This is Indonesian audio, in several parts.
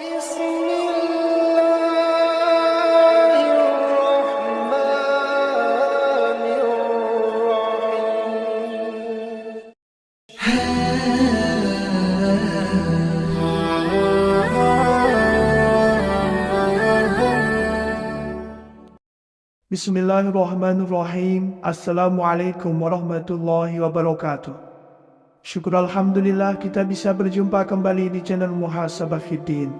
Bismillahirrahmanirrahim. Bismillahirrahmanirrahim. Assalamualaikum warahmatullahi wabarakatuh. Syukur Alhamdulillah kita bisa berjumpa kembali di channel Muhasabah Fiddin.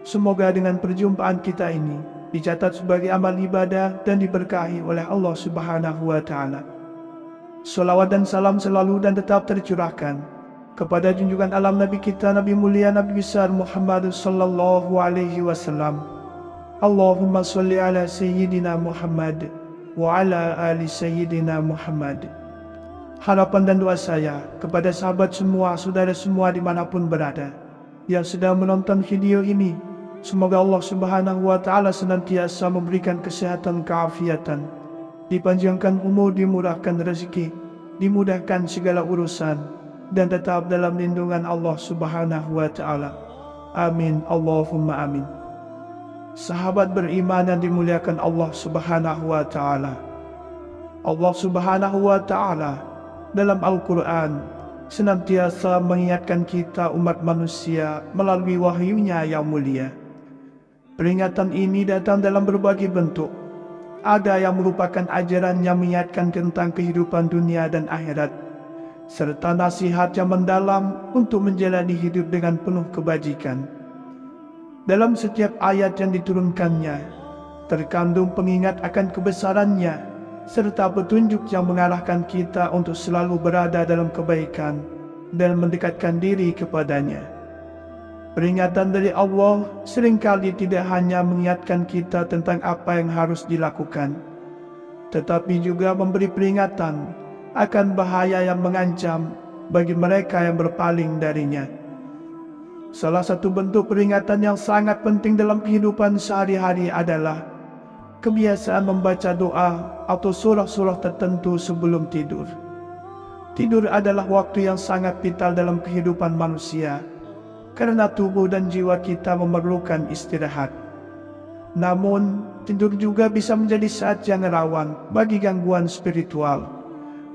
Semoga dengan perjumpaan kita ini dicatat sebagai amal ibadah dan diberkahi oleh Allah Subhanahu wa Ta'ala. Salawat dan salam selalu dan tetap tercurahkan kepada junjungan alam Nabi kita, Nabi mulia, Nabi besar Muhammad sallallahu alaihi wasallam. Allahumma salli ala Sayyidina Muhammad wa ala ali Sayyidina Muhammad. Harapan dan doa saya kepada sahabat semua, saudara semua dimanapun berada yang sedang menonton video ini, semoga Allah Subhanahu wa Ta'ala senantiasa memberikan kesehatan, keafiatan, dipanjangkan umur, dimurahkan rezeki, dimudahkan segala urusan, dan tetap dalam lindungan Allah Subhanahu wa Ta'ala. Amin, Allahumma amin. Sahabat beriman yang dimuliakan Allah Subhanahu wa Ta'ala, Allah Subhanahu wa Ta'ala dalam Al-Quran senantiasa mengingatkan kita umat manusia melalui wahyunya yang mulia. Peringatan ini datang dalam berbagai bentuk. Ada yang merupakan ajaran yang mengingatkan tentang kehidupan dunia dan akhirat, serta nasihat yang mendalam untuk menjalani hidup dengan penuh kebajikan. Dalam setiap ayat yang diturunkannya terkandung pengingat akan kebesarannya, serta petunjuk yang mengarahkan kita untuk selalu berada dalam kebaikan dan mendekatkan diri kepadanya. Peringatan dari Allah seringkali tidak hanya mengingatkan kita tentang apa yang harus dilakukan, tetapi juga memberi peringatan akan bahaya yang mengancam bagi mereka yang berpaling darinya. Salah satu bentuk peringatan yang sangat penting dalam kehidupan sehari-hari adalah kebiasaan membaca doa atau surah-surah tertentu sebelum tidur. Tidur adalah waktu yang sangat vital dalam kehidupan manusia, karena tubuh dan jiwa kita memerlukan istirahat. Namun, tidur juga bisa menjadi saat yang rawan bagi gangguan spiritual,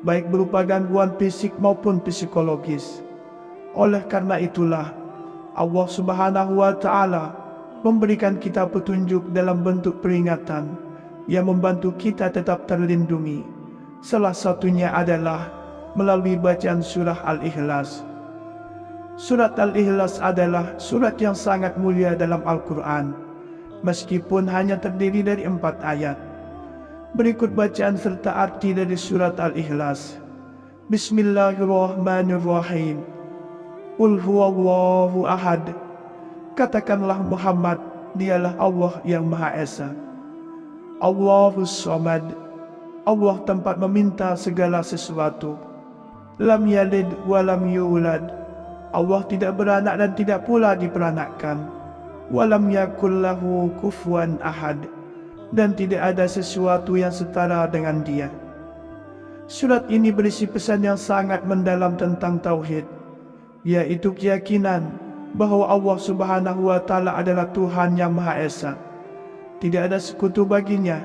baik berupa gangguan fisik maupun psikologis. Oleh karena itulah, Allah Subhanahu wa Ta'ala memberikan kita petunjuk dalam bentuk peringatan yang membantu kita tetap terlindungi. Salah satunya adalah melalui bacaan surah Al-Ikhlas. Surat Al-Ikhlas adalah surat yang sangat mulia dalam Al-Quran, meskipun hanya terdiri dari 4 ayat. Berikut bacaan serta arti dari surat Al-Ikhlas. Bismillahirrahmanirrahim. Qul huwallahu ahad. Katakanlah Muhammad, dialah Allah yang Maha Esa. Allahus Samad. Allah tempat meminta segala sesuatu. Lam yalid wa lam yulad. Allah tidak beranak dan tidak pula diperanakkan. Wa lam yakul lahu kufuwan ahad. Dan tidak ada sesuatu yang setara dengan dia. Surat ini berisi pesan yang sangat mendalam tentang tauhid, yaitu keyakinan bahwa Allah Subhanahu wa Ta'ala adalah Tuhan yang Maha Esa. Tidak ada sekutu baginya.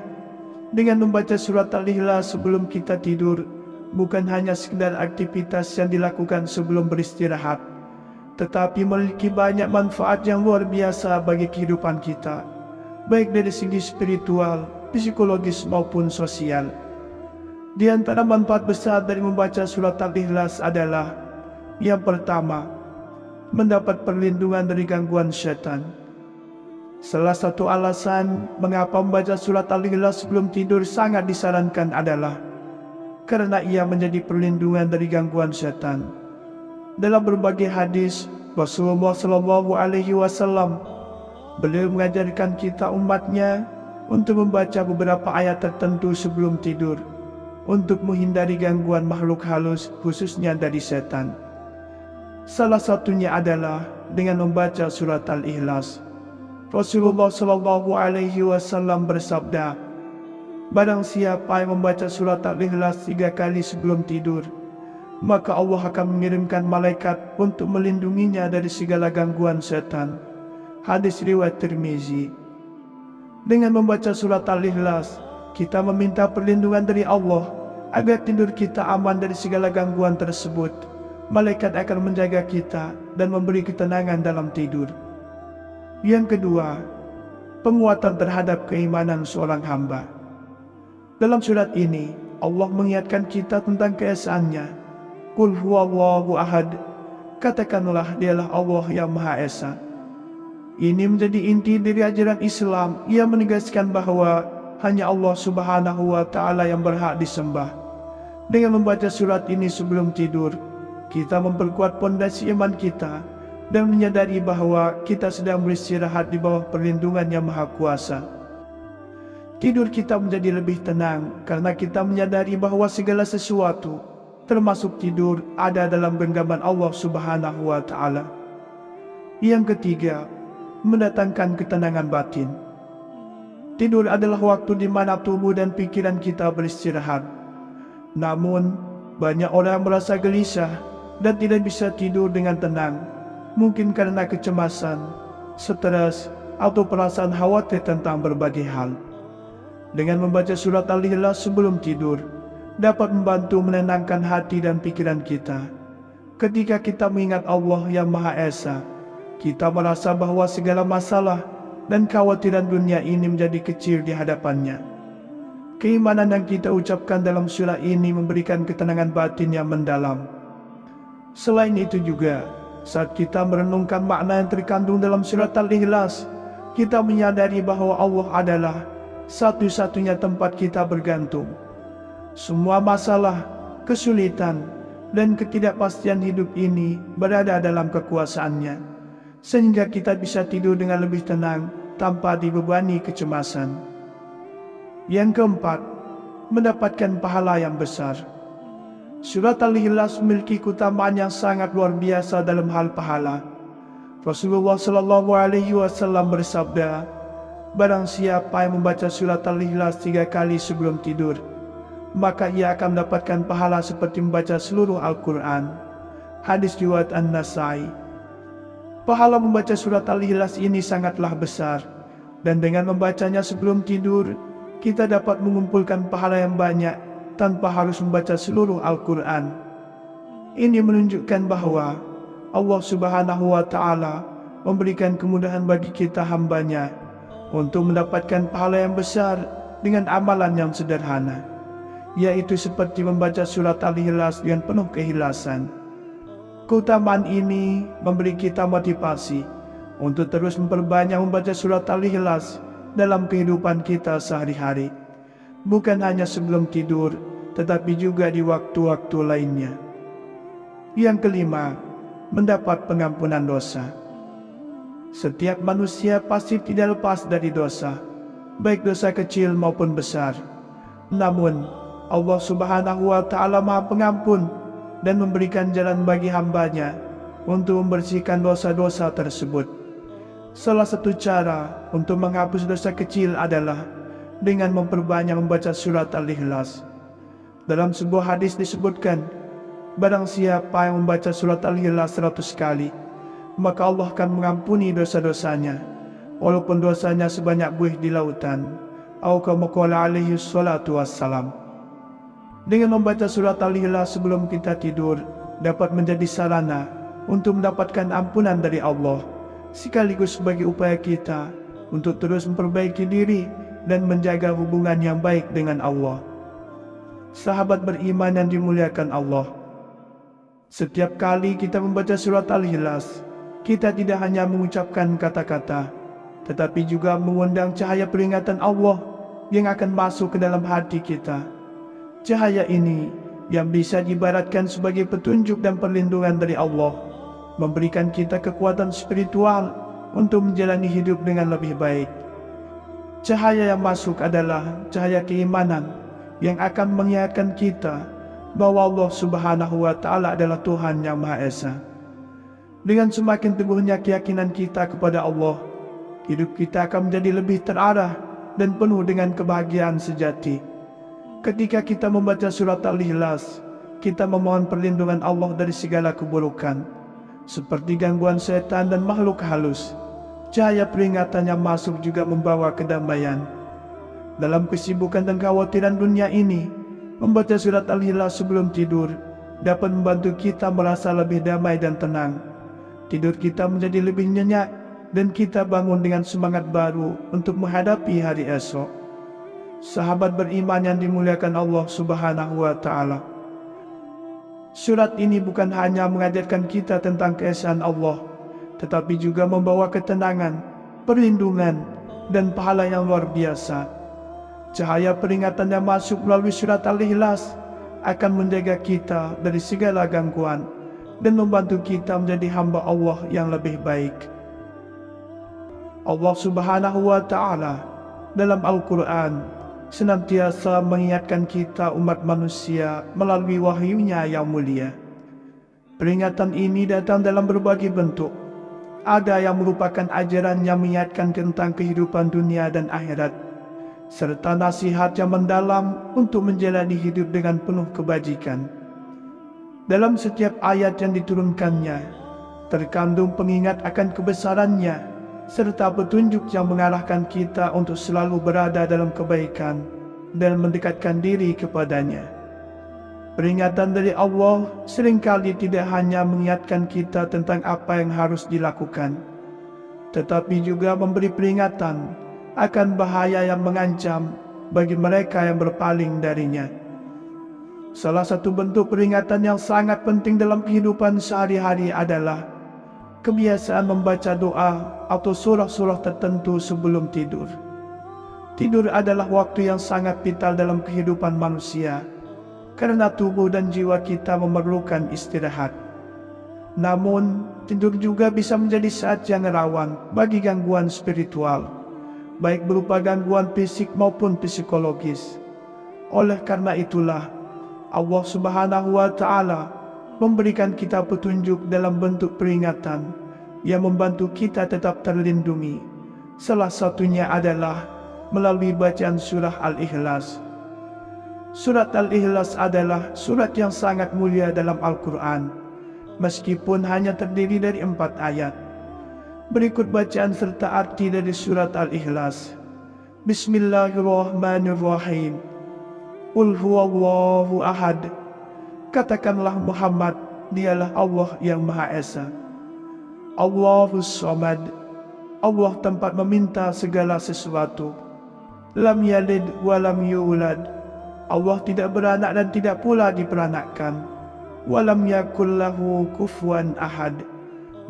Dengan membaca surat Al-Ikhlas sebelum kita tidur, bukan hanya sekedar aktivitas yang dilakukan sebelum beristirahat, tetapi memiliki banyak manfaat yang luar biasa bagi kehidupan kita, baik dari segi spiritual, psikologis maupun sosial. Di antara manfaat besar dari membaca surat Al-Ikhlas adalah: yang pertama, mendapat perlindungan dari gangguan syaitan. Salah satu alasan mengapa membaca surat Al-Ikhlas sebelum tidur sangat disarankan adalah karena ia menjadi perlindungan dari gangguan syaitan. Dalam berbagai hadis, Rasulullah Shallallahu Alaihi Wasallam beliau mengajarkan kita umatnya untuk membaca beberapa ayat tertentu sebelum tidur untuk menghindari gangguan makhluk halus, khususnya dari setan. Salah satunya adalah dengan membaca surat Al-Ikhlas. Rasulullah Shallallahu Alaihi Wasallam bersabda, barang siapa yang membaca surat Al-Ikhlas 3 kali sebelum tidur, maka Allah akan mengirimkan malaikat untuk melindunginya dari segala gangguan setan. Hadis riwayat Tirmizi. Dengan membaca surat Al-Ikhlas, kita meminta perlindungan dari Allah agar tidur kita aman dari segala gangguan tersebut. Malaikat akan menjaga kita dan memberi ketenangan dalam tidur. Yang kedua, penguatan terhadap keimanan seorang hamba. Dalam surat ini, Allah mengingatkan kita tentang keesaannya. Qul huwallahu ahad. Katakanlah, dialah Allah yang Maha Esa. Ini menjadi inti dari ajaran Islam. Ia menegaskan bahwa hanya Allah Subhanahu wa Ta'ala yang berhak disembah. Dengan membaca surat ini sebelum tidur, kita memperkuat pondasi iman kita dan menyadari bahwa kita sedang beristirahat di bawah perlindungan Yang Maha Kuasa. Tidur kita menjadi lebih tenang karena kita menyadari bahwa segala sesuatu, termasuk tidur, ada dalam genggaman Allah Subhanahu wa Ta'ala. Yang ketiga, mendatangkan ketenangan batin. Tidur adalah waktu di mana tubuh dan pikiran kita beristirahat. Namun, banyak orang merasa gelisah dan tidak bisa tidur dengan tenang, mungkin karena kecemasan, stres, atau perasaan khawatir tentang berbagai hal. Dengan membaca surat Al-Ikhlas sebelum tidur, dapat membantu menenangkan hati dan pikiran kita. Ketika kita mengingat Allah yang Maha Esa, kita merasa bahwa segala masalah dan kekhawatiran dunia ini menjadi kecil di hadapannya. Keimanan yang kita ucapkan dalam surah ini memberikan ketenangan batin yang mendalam. Selain itu juga, saat kita merenungkan makna yang terkandung dalam surat Al-Ikhlas, kita menyadari bahwa Allah adalah satu-satunya tempat kita bergantung. Semua masalah, kesulitan, dan ketidakpastian hidup ini berada dalam kekuasaannya, sehingga kita bisa tidur dengan lebih tenang tanpa dibebani kecemasan. Yang keempat, mendapatkan pahala yang besar. Surat Al-Ikhlas memiliki keutamaan yang sangat luar biasa dalam hal pahala. Rasulullah SAW bersabda, barang siapa yang membaca surat Al-Ikhlas 3 kali sebelum tidur, maka ia akan mendapatkan pahala seperti membaca seluruh Al-Quran. Hadis riwayat An-Nasai. Pahala membaca surat Al-Ikhlas ini sangatlah besar, dan dengan membacanya sebelum tidur, kita dapat mengumpulkan pahala yang banyak tanpa harus membaca seluruh Al-Quran. Ini menunjukkan bahwa Allah Subhanahu wa Ta'ala memberikan kemudahan bagi kita hambanya untuk mendapatkan pahala yang besar dengan amalan yang sederhana, yaitu seperti membaca surat Al-Ikhlas dengan penuh keikhlasan. Keutamaan ini memberi kita motivasi untuk terus memperbanyak membaca surat Al-Ikhlas dalam kehidupan kita sehari-hari, bukan hanya sebelum tidur, tetapi juga di waktu-waktu lainnya. Yang kelima, mendapat pengampunan dosa. Setiap manusia pasti tidak lepas dari dosa, baik dosa kecil maupun besar. Namun, Allah Subhanahu wa Ta'ala Maha Pengampun dan memberikan jalan bagi hambanya untuk membersihkan dosa-dosa tersebut. Salah satu cara untuk menghapus dosa kecil adalah dengan memperbanyak membaca surat Al-Ikhlas. Dalam sebuah hadis disebutkan, barang siapa yang membaca surat Al-Ikhlas 100 kali, maka Allah akan mengampuni dosa-dosanya, walaupun dosanya sebanyak buih di lautan. Atau kama qala alaihi salatu wassalam. Dengan membaca surat Al-Ikhlas sebelum kita tidur, dapat menjadi sarana untuk mendapatkan ampunan dari Allah, sekaligus sebagai upaya kita untuk terus memperbaiki diri dan menjaga hubungan yang baik dengan Allah. Sahabat beriman yang dimuliakan Allah, setiap kali kita membaca surat Al-Ikhlas, kita tidak hanya mengucapkan kata-kata, tetapi juga mengundang cahaya peringatan Allah yang akan masuk ke dalam hati kita. Cahaya ini yang bisa diibaratkan sebagai petunjuk dan perlindungan dari Allah, memberikan kita kekuatan spiritual untuk menjalani hidup dengan lebih baik. Cahaya yang masuk adalah cahaya keimanan yang akan mengingatkan kita bahwa Allah Subhanahu wa Ta'ala adalah Tuhan yang Maha Esa. Dengan semakin teguhnya keyakinan kita kepada Allah, hidup kita akan menjadi lebih terarah dan penuh dengan kebahagiaan sejati. Ketika kita membaca surat Al-Ikhlas, kita memohon perlindungan Allah dari segala keburukan, seperti gangguan setan dan makhluk halus, Cahaya peringatan yang masuk juga membawa kedamaian. Dalam kesibukan dan kekhawatiran dunia ini, membaca surat Al-Ikhlas sebelum tidur dapat membantu kita merasa lebih damai dan tenang. Tidur kita menjadi lebih nyenyak dan kita bangun dengan semangat baru untuk menghadapi hari esok. Sahabat beriman yang dimuliakan Allah Subhanahu wa Ta'ala, surat ini bukan hanya mengajarkan kita tentang keesaan Allah, tetapi juga membawa ketenangan, perlindungan, dan pahala yang luar biasa. Cahaya peringatan yang masuk melalui surat Al-Ikhlas akan menjaga kita dari segala gangguan dan membantu kita menjadi hamba Allah yang lebih baik. Allah Subhanahu wa Ta'ala dalam Al-Quran senantiasa mengingatkan kita umat manusia melalui wahyunya yang mulia. Peringatan ini datang dalam berbagai bentuk. Ada yang merupakan ajaran yang mengingatkan tentang kehidupan dunia dan akhirat, serta nasihat yang mendalam untuk menjalani hidup dengan penuh kebajikan. Dalam setiap ayat yang diturunkannya, terkandung pengingat akan kebesarannya, serta petunjuk yang mengarahkan kita untuk selalu berada dalam kebaikan dan mendekatkan diri kepadanya. Peringatan dari Allah seringkali tidak hanya mengingatkan kita tentang apa yang harus dilakukan, tetapi juga memberi peringatan akan bahaya yang mengancam bagi mereka yang berpaling darinya. Salah satu bentuk peringatan yang sangat penting dalam kehidupan sehari-hari adalah kebiasaan membaca doa atau surah-surah tertentu sebelum tidur. Tidur adalah waktu yang sangat vital dalam kehidupan manusia, karena tubuh dan jiwa kita memerlukan istirahat. Namun, tidur juga bisa menjadi saat yang rawan bagi gangguan spiritual, baik berupa gangguan fisik maupun psikologis. Oleh karena itulah, Allah Subhanahu wa Ta'ala memberikan kita petunjuk dalam bentuk peringatan yang membantu kita tetap terlindungi. Salah satunya adalah melalui bacaan surah Al-Ikhlas. Surat Al-Ikhlas adalah surat yang sangat mulia dalam Al-Quran, meskipun hanya terdiri dari 4 ayat. Berikut bacaan serta arti dari surat Al-Ikhlas. Bismillahirrahmanirrahim. Qul huwallahu ahad. Katakanlah Muhammad, dialah Allah yang Maha Esa. Allahus Samad. Allah tempat meminta segala sesuatu. Lam yalid wa lam yulad. Allah tidak beranak dan tidak pula diperanakkan. Walam yakul lahu kufuwan ahad.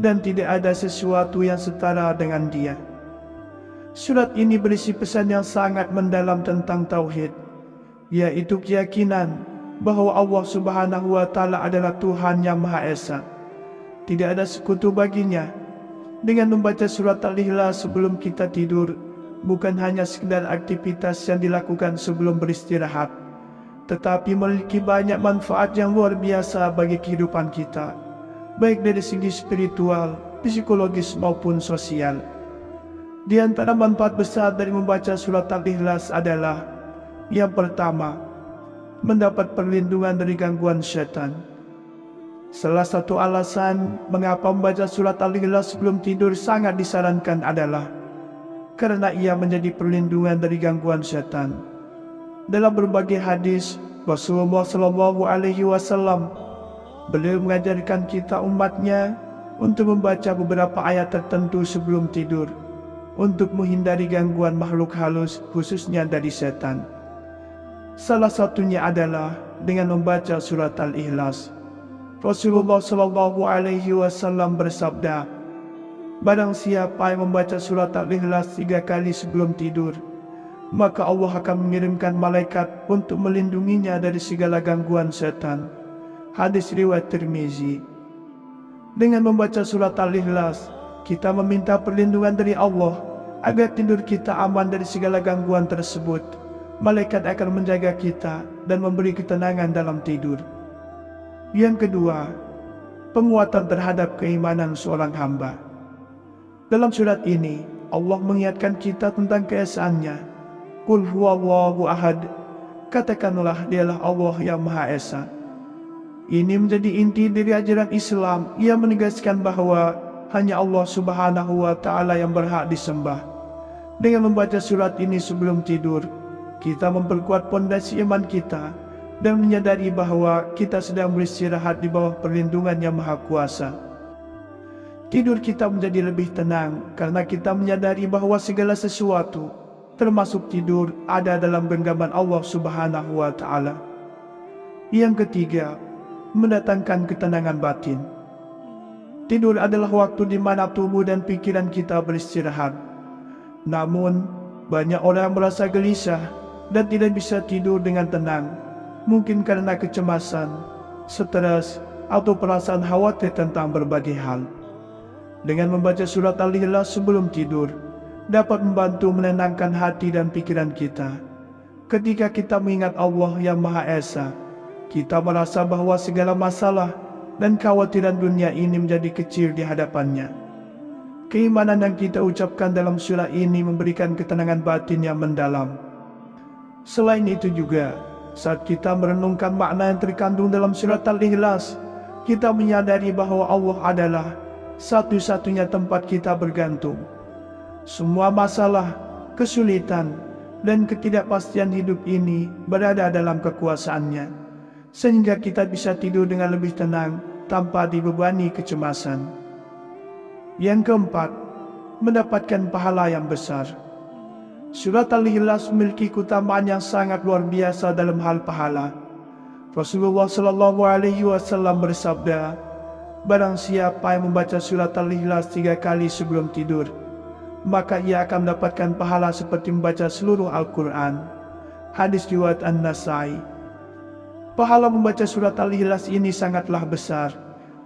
Dan tidak ada sesuatu yang setara dengan dia. Surat ini berisi pesan yang sangat mendalam tentang tauhid, yaitu keyakinan bahwa Allah Subhanahu wa Ta'ala adalah Tuhan yang Maha Esa. Tidak ada sekutu baginya. Dengan membaca surat Al-Ikhlas sebelum kita tidur, bukan hanya sekedar aktivitas yang dilakukan sebelum beristirahat, tetapi memiliki banyak manfaat yang luar biasa bagi kehidupan kita, baik dari segi spiritual, psikologis maupun sosial. Di antara manfaat besar dari membaca surat Al-Ikhlas adalah: yang pertama, mendapat perlindungan dari gangguan syaitan. Salah satu alasan mengapa membaca surat Al-Ikhlas sebelum tidur sangat disarankan adalah karena ia menjadi perlindungan dari gangguan syaitan. Dalam berbagai hadis, Rasulullah SAW, beliau mengajarkan kita umatnya untuk membaca beberapa ayat tertentu sebelum tidur, untuk menghindari gangguan makhluk halus, khususnya dari setan. Salah satunya adalah dengan membaca surat Al-Ikhlas. Rasulullah SAW bersabda, barang siapa yang membaca surat Al-Ikhlas 3 kali sebelum tidur, maka Allah akan mengirimkan malaikat untuk melindunginya dari segala gangguan setan. Hadis riwayat Tirmizi. Dengan membaca surat Al-Ikhlas, kita meminta perlindungan dari Allah agar tidur kita aman dari segala gangguan tersebut. Malaikat akan menjaga kita dan memberi ketenangan dalam tidur. Yang kedua, penguatan terhadap keimanan seorang hamba. Dalam surat ini, Allah mengingatkan kita tentang keesaannya. Qul huwallahu ahad. Katakanlah dialah Allah yang Maha Esa. Ini menjadi inti dari ajaran Islam yang menegaskan bahwa hanya Allah Subhanahu wa Ta'ala yang berhak disembah. Dengan membaca surat ini sebelum tidur, kita memperkuat pondasi iman kita dan menyadari bahwa kita sedang beristirahat di bawah perlindungan Yang Maha Kuasa. Tidur kita menjadi lebih tenang karena kita menyadari bahwa segala sesuatu, termasuk tidur, ada dalam genggaman Allah Subhanahu wa Ta'ala. Yang ketiga, mendatangkan ketenangan batin. Tidur adalah waktu di mana tubuh dan pikiran kita beristirahat. Namun, banyak orang merasa gelisah dan tidak bisa tidur dengan tenang, mungkin karena kecemasan, stres, atau perasaan khawatir tentang berbagai hal. Dengan membaca surat Al-Ikhlas sebelum tidur, dapat membantu menenangkan hati dan pikiran kita. Ketika kita mengingat Allah yang Maha Esa, kita merasa bahwa segala masalah dan kekhawatiran dunia ini menjadi kecil di hadapannya. Keimanan yang kita ucapkan dalam surah ini memberikan ketenangan batin yang mendalam. Selain itu juga, saat kita merenungkan makna yang terkandung dalam surat Al-Ikhlas, kita menyadari bahwa Allah adalah satu-satunya tempat kita bergantung. Semua masalah, kesulitan, dan ketidakpastian hidup ini berada dalam kekuasaannya, sehingga kita bisa tidur dengan lebih tenang tanpa dibebani kecemasan. Yang keempat, mendapatkan pahala yang besar. Surat Al-Ikhlas memiliki keutamaan yang sangat luar biasa dalam hal pahala. Rasulullah SAW bersabda, "Barang siapa yang membaca surat Al-Ikhlas 3 kali sebelum tidur, maka ia akan mendapatkan pahala seperti membaca seluruh Al-Quran." Hadis riwayat An-Nasai. Pahala membaca surat Al-Ikhlas ini sangatlah besar,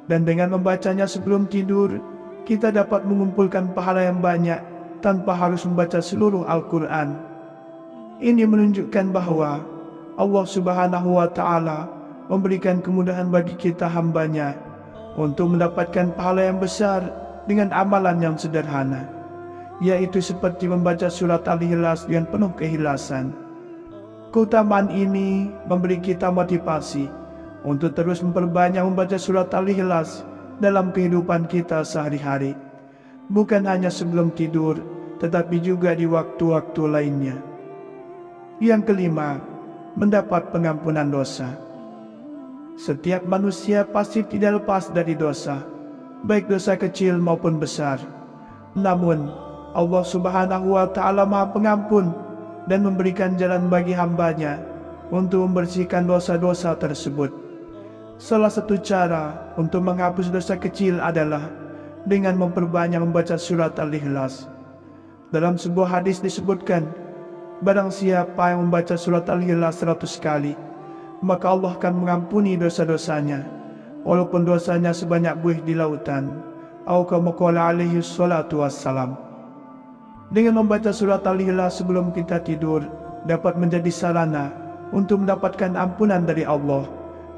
dan dengan membacanya sebelum tidur, kita dapat mengumpulkan pahala yang banyak tanpa harus membaca seluruh Al-Quran. Ini menunjukkan bahwa Allah Subhanahu wa Ta'ala memberikan kemudahan bagi kita hambanya untuk mendapatkan pahala yang besar dengan amalan yang sederhana, yaitu seperti membaca surat Al-Ikhlas dengan penuh keikhlasan. Keutamaan ini memberi kita motivasi untuk terus memperbanyak membaca surat Al-Ikhlas dalam kehidupan kita sehari-hari, bukan hanya sebelum tidur, tetapi juga di waktu-waktu lainnya. Yang kelima, mendapat pengampunan dosa. Setiap manusia pasti tidak lepas dari dosa, baik dosa kecil maupun besar. Namun, Allah Subhanahu wa Ta'ala Maha Pengampun dan memberikan jalan bagi hambanya untuk membersihkan dosa-dosa tersebut. Salah satu cara untuk menghapus dosa kecil adalah dengan memperbanyak membaca surat Al-Ikhlas. Dalam sebuah hadis disebutkan, barang siapa yang membaca surat Al-Ikhlas 100 kali, maka Allah akan mengampuni dosa-dosanya, walaupun dosanya sebanyak buih di lautan. Atau kama qala alaihi salatu wassalam. Dengan membaca surat Al-Ikhlas sebelum kita tidur, dapat menjadi sarana untuk mendapatkan ampunan dari Allah,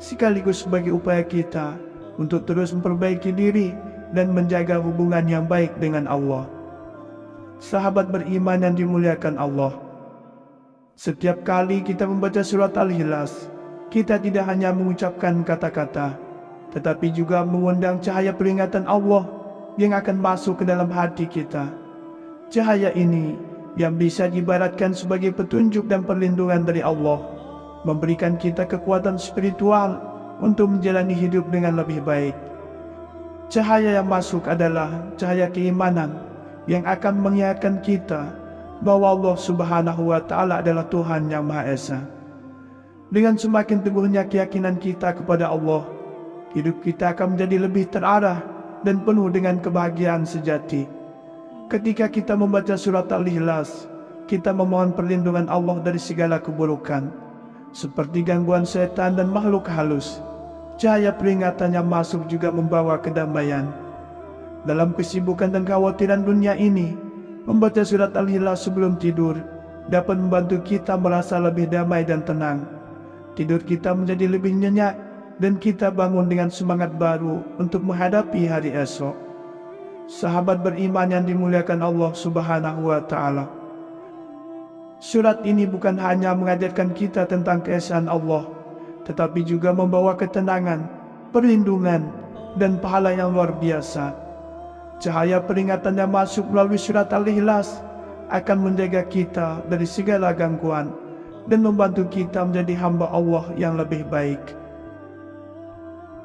sekaligus sebagai upaya kita untuk terus memperbaiki diri dan menjaga hubungan yang baik dengan Allah. Sahabat beriman yang dimuliakan Allah, setiap kali kita membaca surat Al-Ikhlas, kita tidak hanya mengucapkan kata-kata, tetapi juga mengundang cahaya peringatan Allah yang akan masuk ke dalam hati kita. Cahaya ini yang bisa diibaratkan sebagai petunjuk dan perlindungan dari Allah, memberikan kita kekuatan spiritual untuk menjalani hidup dengan lebih baik. Cahaya yang masuk adalah cahaya keimanan yang akan mengingatkan kita bahwa Allah Subhanahu wa Ta'ala adalah Tuhan yang Maha Esa. Dengan semakin teguhnya keyakinan kita kepada Allah, hidup kita akan menjadi lebih terarah dan penuh dengan kebahagiaan sejati. Ketika kita membaca surat Al-Ikhlas, kita memohon perlindungan Allah dari segala keburukan, seperti gangguan setan dan makhluk halus. Cahaya peringatan yang masuk juga membawa kedamaian. Dalam kesibukan dan kekhawatiran dunia ini, membaca surat Al-Ikhlas sebelum tidur dapat membantu kita merasa lebih damai dan tenang. Tidur kita menjadi lebih nyenyak dan kita bangun dengan semangat baru untuk menghadapi hari esok. Sahabat beriman yang dimuliakan Allah Subhanahu wa Ta'ala, surat ini bukan hanya mengajarkan kita tentang keesaan Allah, tetapi juga membawa ketenangan, perlindungan, dan pahala yang luar biasa. Cahaya peringatan yang masuk melalui surat Al-Ikhlas akan menjaga kita dari segala gangguan dan membantu kita menjadi hamba Allah yang lebih baik.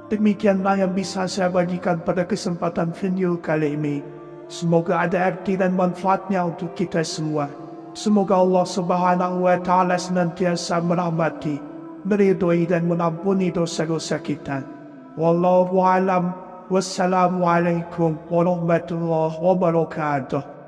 Demikianlah yang bisa saya bagikan pada kesempatan video kali ini. Semoga ada arti dan manfaatnya untuk kita semua. Semoga Allah Subhanahu wa Ta'ala senantiasa merahmati, meridhoi dan mengampuni dosa-dosa kita. Wallahu a'lam. Wassalamualaikum warahmatullahi wabarakatuh.